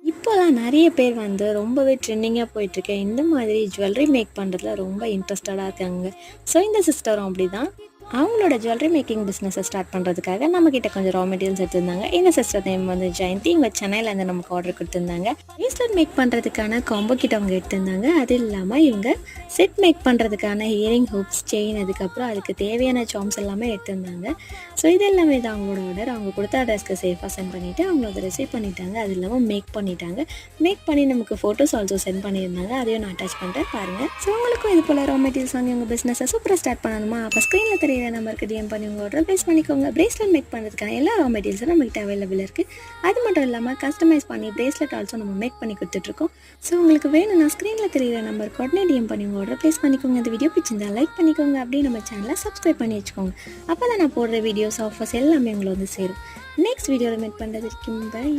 இப்போலாம் நெறைய பேர் வந்து ரொம்பவே ட்ரெண்டிங்கா போயிட்டுருக்க இந்த மாதிரி ஜுவல்லரி மேக் பண்ணுறதுல ரொம்ப இன்ட்ரெஸ்டடா இருக்காங்க. ஸோ இந்த சிஸ்டரும் அப்படிதான். அவங்களோட ஜுவல்லரி மேக்கிங் பிஸ்னஸை ஸ்டார்ட் பண்ணுறதுக்காக நம்மக்கிட்ட கொஞ்சம் ரா மெட்டீரியல்ஸ் எடுத்திருந்தாங்க. இந்த சிஸ்டர் நேம் வந்து ஜெயந்தி. இவங்க சென்னையிலேருந்து நமக்கு ஆர்டர் கொடுத்துருந்தாங்க. பிரேஸ்லெட் மேக் பண்ணுறதுக்கான காம்போ கிட் அவங்க எடுத்திருந்தாங்க. அது இல்லாமல் இவங்க செட் மேக் பண்ணுறதுக்கான இயரிங் ஹூப்ஸ், செயின், அதுக்கப்புறம் அதுக்கு தேவையான சார்ம்ஸ் எல்லாமே எடுத்திருந்தாங்க. ஸோ இது எல்லாமே தான் அவங்களோட ஆர்டர். அவங்க கொடுத்த அட்ரஸ்க்கு சேஃபாக சென்ட் பண்ணிவிட்டு அவங்கள அதை ரிசீவ் பண்ணிட்டாங்க. அது இல்லாமல் மேக் பண்ணிட்டாங்க. மேக் பண்ணி நமக்கு ஃபோட்டோஸ் ஆல்சோ சென்ட் பண்ணியிருந்தாங்க. அதையும் நான் அட்டாச் பண்ணுறேன் பாருங்கள். ஸோ உங்களுக்கும் இது போல் ரா மெட்டீரியல்ஸ் வாங்கி உங்கள் பிஸ்னஸை சூப்பராக ஸ்டார்ட் பண்ணணுமா? அப்போ ஸ்க்ரீனில் தெரிய நம்பருக்கு டிஎம் பண்ணி உங்கள் ஆர்டர் ப்ளேஸ் பண்ணிக்கோங்க. பிரேஸ்லெட் மேக் பண்ணுறதுக்கான எல்லா ரா மெட்டீரியல்ஸும் நம்மகிட்ட அவைலபிள் இருக்குது. அது மட்டும் இல்லாமல் கஸ்டமைஸ் பண்ணி பிரேஸ்லெட் ஆல்சோ நம்ம மேக் பண்ணி கொடுத்துட்ருக்கோம். ஸோ உங்களுக்கு வேணும்னா ஸ்க்ரீனில் தெரியிற நம்பருக்கு உடனே டிஎம் பண்ணி உங்கள் ஆர்டர் ப்ளேஸ் பண்ணிக்கோங்க. இந்த வீடியோ பிடிச்சிருந்தா லைக் பண்ணிக்கோங்க. அப்படியே நம்ம சேனலை சப்ஸ்கிரைப் பண்ணி வச்சுக்கோங்க. அப்போ தான் நான் போடுற வீடியோஸ் ஆஃபர்ஸ் எல்லாமே உங்களை வந்து சேரும். நெக்ஸ்ட் வீடியோவில் மீட் பண்ணுறது வரைக்கும் பை.